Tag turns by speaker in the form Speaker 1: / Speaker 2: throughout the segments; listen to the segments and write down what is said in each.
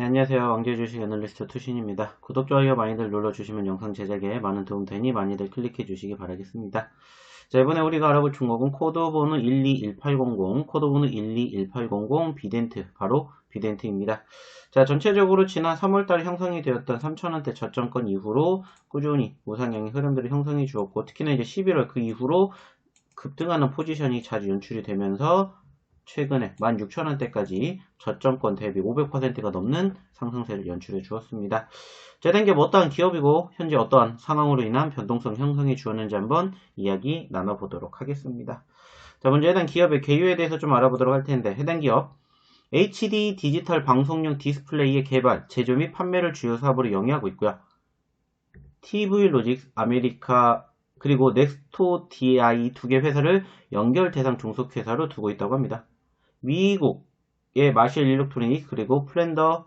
Speaker 1: 네, 안녕하세요. 왕제주식 애널리스트 투신입니다. 구독, 좋아요 많이들 눌러주시면 영상 제작에 많은 도움 되니 많이들 클릭해 주시기 바라겠습니다. 자, 이번에 우리가 알아볼 종목은 코드번호 121800, 코드번호 121800 비덴트, 바로 비덴트입니다. 자, 전체적으로 지난 3월달에 형성이 되었던 3,000원대 저점권 이후로 꾸준히 우상향의 흐름들을 형성해 주었고, 특히나 이제 11월 그 이후로 급등하는 포지션이 자주 연출이 되면서 최근에 16,000원대까지 저점권 대비 500%가 넘는 상승세를 연출해 주었습니다. 재단 기업 어떠한 기업이고 현재 어떠한 상황으로 인한 변동성 형성해 주었는지 한번 이야기 나눠보도록 하겠습니다. 자, 먼저 해당 기업의 개요에 대해서 좀 알아보도록 할 텐데, 해당 기업 HD 디지털 방송용 디스플레이의 개발, 제조 및 판매를 주요 사업으로 영위하고 있고요. TV 로직스, 아메리카, 그리고 넥스토 DI 두 개 회사를 연결 대상 종속회사로 두고 있다고 합니다. 미국의 마셜 일렉트로닉, 그리고 플랜더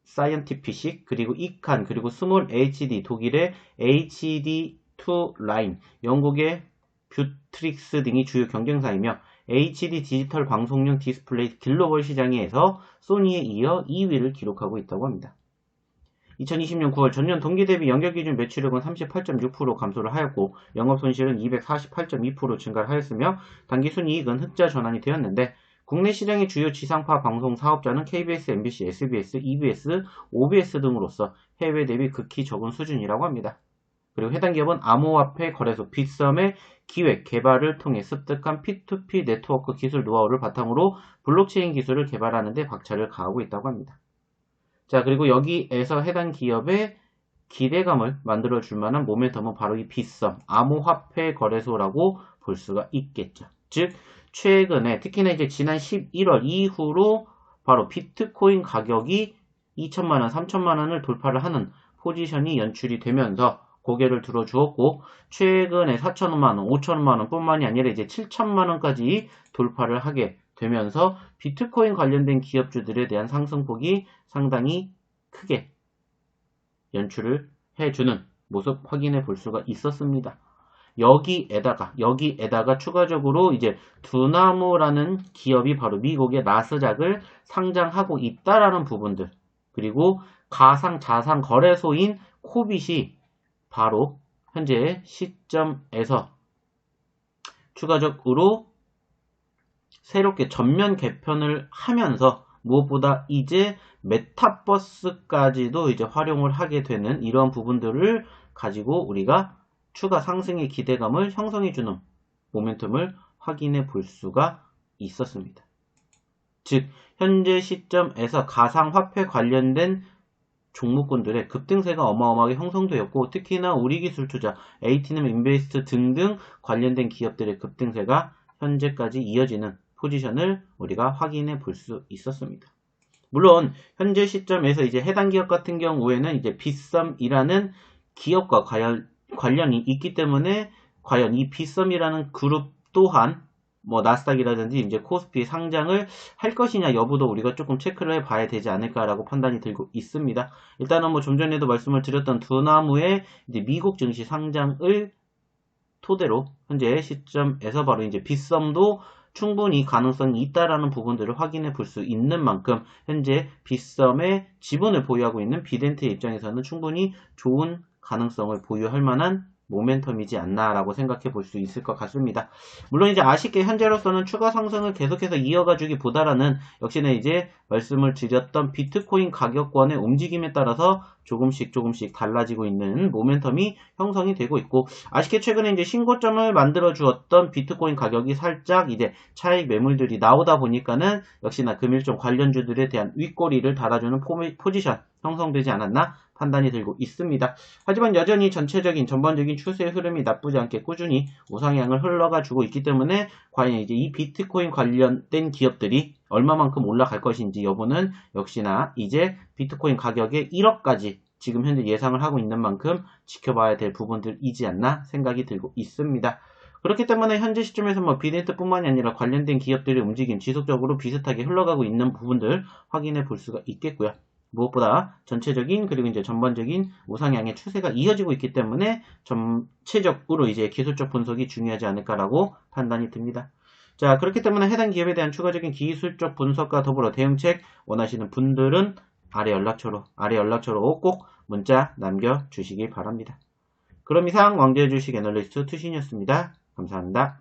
Speaker 1: 사이언티피식, 그리고 이칸, 그리고 스몰 HD, 독일의 HD2 라인, 영국의 뷰트릭스 등이 주요 경쟁사이며 HD 디지털 방송용 디스플레이 글로벌 시장에서 소니에 이어 2위를 기록하고 있다고 합니다. 2020년 9월 전년 동기 대비 연결기준 매출액은 38.6% 감소를 하였고, 영업손실은 248.2% 증가를 하였으며, 당기순이익은 흑자 전환이 되었는데, 국내 시장의 주요 지상파 방송 사업자는 KBS, MBC, SBS, EBS, OBS 등으로서 해외 대비 극히 적은 수준이라고 합니다. 그리고 해당 기업은 암호화폐 거래소 빗썸의 기획, 개발을 통해 습득한 P2P 네트워크 기술 노하우를 바탕으로 블록체인 기술을 개발하는 데 박차를 가하고 있다고 합니다. 자, 그리고 여기에서 해당 기업의 기대감을 만들어줄 만한 모멘텀은 바로 이 빗썸, 암호화폐 거래소라고 볼 수가 있겠죠. 즉, 최근에, 특히나 이제 지난 11월 이후로 바로 비트코인 가격이 2천만원, 3천만원을 돌파를 하는 포지션이 연출이 되면서 고개를 들어주었고, 최근에 4천만원, 5천만원 뿐만이 아니라 이제 7천만원까지 돌파를 하게 되면서 비트코인 관련된 기업주들에 대한 상승폭이 상당히 크게 연출을 해주는 모습 확인해 볼 수가 있었습니다. 여기에다가 추가적으로 이제 두나무라는 기업이 바로 미국의 나스닥을 상장하고 있다라는 부분들, 그리고 가상 자산 거래소인 코빗이 바로 현재 시점에서 추가적으로 새롭게 전면 개편을 하면서 무엇보다 이제 메타버스까지도 이제 활용을 하게 되는 이러한 부분들을 가지고 우리가 추가 상승의 기대감을 형성해주는 모멘텀을 확인해 볼 수가 있었습니다. 즉, 현재 시점에서 가상화폐 관련된 종목군들의 급등세가 어마어마하게 형성되었고, 특히나 우리기술투자, 에이티넘 인베스트 등등 관련된 기업들의 급등세가 현재까지 이어지는 포지션을 우리가 확인해 볼 수 있었습니다. 물론 현재 시점에서 이제 해당 기업 같은 경우에는 이제 빗썸이라는 기업과 관련이 있기 때문에 과연 이 빗썸이라는 그룹 또한 뭐 나스닥이라든지 이제 코스피 상장을 할 것이냐 여부도 우리가 조금 체크를 해봐야 되지 않을까라고 판단이 들고 있습니다. 일단은 뭐 좀 전에도 말씀을 드렸던 두나무의 이제 미국 증시 상장을 토대로 현재 시점에서 바로 이제 빗썸도 충분히 가능성이 있다라는 부분들을 확인해 볼 수 있는 만큼 현재 빗썸의 지분을 보유하고 있는 비덴트의 입장에서는 충분히 좋은 가능성을 보유할 만한 모멘텀이지 않나라고 생각해 볼 수 있을 것 같습니다. 물론 이제 아쉽게 현재로서는 추가 상승을 계속해서 이어가주기보다는 역시나 이제 말씀을 드렸던 비트코인 가격권의 움직임에 따라서 조금씩 달라지고 있는 모멘텀이 형성이 되고 있고, 아쉽게 최근에 이제 신고점을 만들어 주었던 비트코인 가격이 살짝 이제 차익 매물들이 나오다 보니까는 역시나 금일종 관련주들에 대한 윗꼬리를 달아주는 포지션 형성되지 않았나 판단이 들고 있습니다. 하지만 여전히 전반적인 추세의 흐름이 나쁘지 않게 꾸준히 우상향을 흘러가주고 있기 때문에 과연 이제 이 비트코인 관련된 기업들이 얼마만큼 올라갈 것인지 여부는 역시나 이제 비트코인 가격의 1억까지 지금 현재 예상을 하고 있는 만큼 지켜봐야 될 부분들이지 않나 생각이 들고 있습니다. 그렇기 때문에 현재 시점에서 뭐 비덴트뿐만이 아니라 관련된 기업들의 움직임 지속적으로 비슷하게 흘러가고 있는 부분들 확인해 볼 수가 있겠고요. 무엇보다 전체적인 그리고 이제 전반적인 우상향의 추세가 이어지고 있기 때문에 전체적으로 이제 기술적 분석이 중요하지 않을까라고 판단이 듭니다. 자, 그렇기 때문에 해당 기업에 대한 추가적인 기술적 분석과 더불어 대응책 원하시는 분들은 아래 연락처로 꼭 문자 남겨주시기 바랍니다. 그럼 이상 왕재의 주식 애널리스트 투신이었습니다. 감사합니다.